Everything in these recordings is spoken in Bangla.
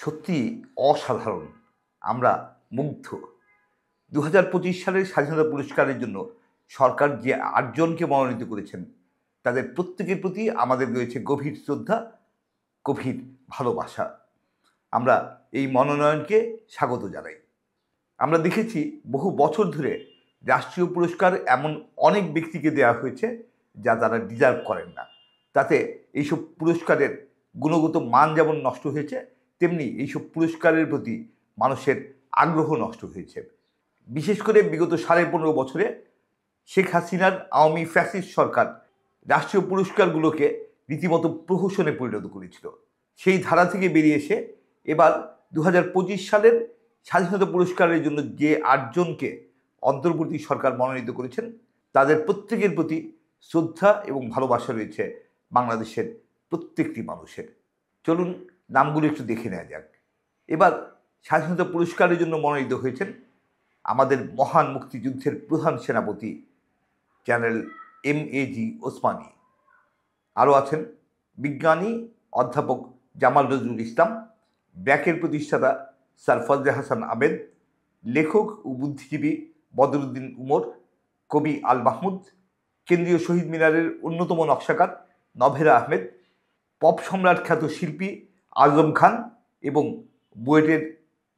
সত্যি অসাধারণ। আমরা মুগ্ধ। ২০২৫ সালের স্বাধীনতা পুরস্কারের জন্য সরকার যে ৮ জনকে মনোনীত করেছেন, তাদের প্রত্যেকের প্রতি আমাদের রয়েছে গভীর শ্রদ্ধা, গভীর ভালোবাসা। আমরা এই মনোনয়নকে স্বাগত জানাই। আমরা দেখেছি বহু বছর ধরে রাষ্ট্রীয় পুরস্কার এমন অনেক ব্যক্তিকে দেওয়া হয়েছে যা তারা ডিজার্ভ করেন না। তাতে এইসব পুরস্কারের গুণগত মান যেমন নষ্ট হয়েছে, তেমনি এইসব পুরস্কারের প্রতি মানুষের আগ্রহ নষ্ট হয়েছে। বিশেষ করে বিগত 15.5 বছরে শেখ হাসিনার আওয়ামী ফ্যাসিস্ট সরকার রাষ্ট্রীয় পুরস্কারগুলোকে রীতিমতো প্রহসনে পরিণত করেছিল। সেই ধারা থেকে বেরিয়ে এসে এবার ২০২৫ সালের স্বাধীনতা পুরস্কারের জন্য যে ৮ জনকে অন্তর্বর্তী সরকার মনোনীত করেছেন, তাদের প্রত্যেকের প্রতি শ্রদ্ধা এবং ভালোবাসা রয়েছে বাংলাদেশের প্রত্যেকটি মানুষের। চলুন নামগুলো একটু দেখে নেওয়া যাক। এবার স্বাধীনতা পুরস্কারের জন্য মনোনীত হয়েছেন আমাদের মহান মুক্তিযুদ্ধের প্রধান সেনাপতি জেনারেল এম.এ.জি. ওসমানী। আরও আছেন বিজ্ঞানী অধ্যাপক জামাল নজরুল ইসলাম, ব্র্যাকের প্রতিষ্ঠাতা স্যার ফজলে হাসান আবেদ, লেখক ও বুদ্ধিজীবী বদরুদ্দিন উমর, কবি আল মাহমুদ, কেন্দ্রীয় শহীদ মিনারের অন্যতম নকশাকার নভেরা আহমেদ, পপ সম্রাট খ্যাত শিল্পী আজম খান এবং বুয়েটের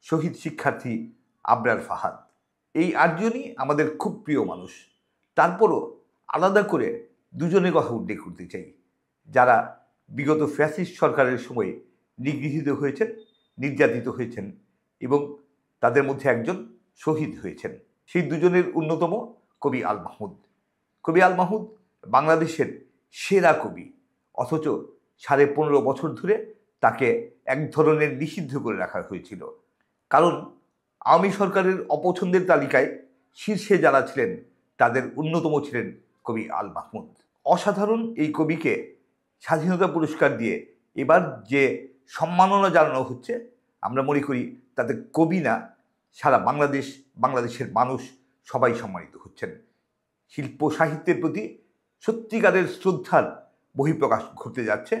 শহীদ শিক্ষার্থী আবরার ফাহাদ। এই ৮ জনই আমাদের খুব প্রিয় মানুষ। তারপরও আলাদা করে দুজনের কথা উল্লেখ করতে চাই, যারা বিগত ফ্যাসিস্ট সরকারের সময়ে নিগৃহীত হয়েছেন, নির্যাতিত হয়েছেন এবং তাদের মধ্যে একজন শহীদ হয়েছেন। সেই দুজনের অন্যতম কবি আল মাহমুদ। কবি আল মাহমুদ বাংলাদেশের সেরা কবি, অথচ 15.5 বছর ধরে তাকে এক ধরনের নিষিদ্ধ করে রাখা হয়েছিল। কারণ আওয়ামী সরকারের অপছন্দের তালিকায় শীর্ষে যারা ছিলেন তাদের অন্যতম ছিলেন কবি আল মাহমুদ। অসাধারণ এই কবিকে স্বাধীনতা পুরস্কার দিয়ে এবার যে সম্মাননা জানানো হচ্ছে, আমরা মনে করি তাতে কবি না, সারা বাংলাদেশের মানুষ সবাই সম্মানিত হচ্ছেন। শিল্প সাহিত্যের প্রতি সত্যিকারের শ্রদ্ধার বহিঃপ্রকাশ ঘটতে যাচ্ছে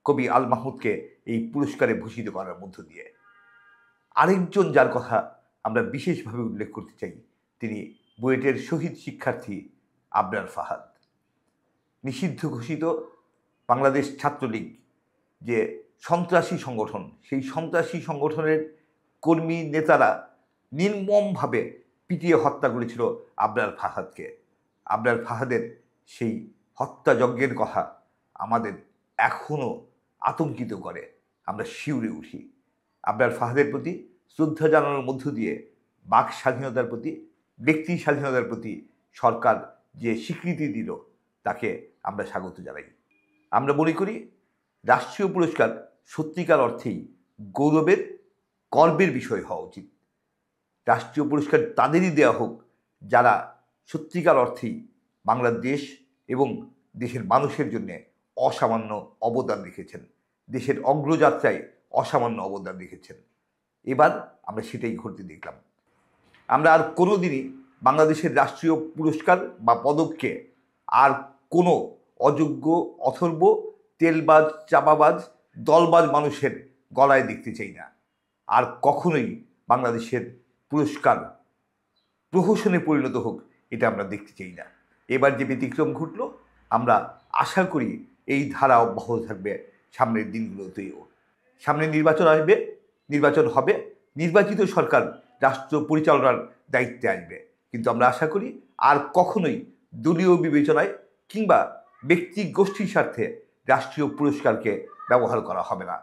কবি আল মাহমুদকে এই পুরস্কারে ভূষিত করার মধ্য দিয়ে। আরেকজন যার কথা আমরা বিশেষভাবে উল্লেখ করতে চাই, তিনি বুয়েটের শহীদ শিক্ষার্থী আবরার ফাহাদ। নিষিদ্ধ ঘোষিত বাংলাদেশ ছাত্রলীগ যে সন্ত্রাসী সংগঠন, সেই সন্ত্রাসী সংগঠনের কর্মী নেতারা নির্মমভাবে পিটিয়ে হত্যা করেছিল আবরার ফাহাদকে। আবরার ফাহাদের সেই হত্যাযজ্ঞের কথা আমাদের এখনও আতঙ্কিত করে, আমরা শিউরে উঠি। আবরার ফাহাদের প্রতি শ্রদ্ধা জানানোর মধ্য দিয়ে বাক স্বাধীনতার প্রতি, ব্যক্তি স্বাধীনতার প্রতি সরকার যে স্বীকৃতি দিল, তাকে আমরা স্বাগত জানাই। আমরা মনে করি রাষ্ট্রীয় পুরস্কার সত্যিকার অর্থেই গৌরবের, গর্বের বিষয় হওয়া উচিত। রাষ্ট্রীয় পুরস্কার তাদেরই দেওয়া হোক যারা সত্যিকার অর্থেই বাংলাদেশ এবং দেশের মানুষের জন্য অসামান্য অবদান রেখেছেন, দেশের অগ্রযাত্রায় অসামান্য অবদান রেখেছেন। এবার আমরা সেটাই ঘটতে দেখলাম। আমরা আর কোনো দিনই বাংলাদেশের রাষ্ট্রীয় পুরস্কার বা পদককে আর কোনো অযোগ্য, অথর্ব, তেলবাজ, চাপাবাজ, দলবাজ মানুষের গলায় দেখতে চাই না। আর কখনোই বাংলাদেশের পুরস্কার প্রহসনে পরিণত হোক, এটা আমরা দেখতে চাই না। এবার যে ব্যতিক্রম ঘটল, আমরা আশা করি এই ধারা অব্যাহত থাকবে সামনের দিনগুলোতেও। সামনে নির্বাচন আসবে, নির্বাচন হবে, নির্বাচিত সরকার রাষ্ট্র পরিচালনার দায়িত্বে আসবে। কিন্তু আমরা আশা করি আর কখনোই দলীয় বিবেচনায় কিংবা ব্যক্তি গোষ্ঠীর স্বার্থে রাষ্ট্রীয় পুরস্কারকে ব্যবহার করা হবে না।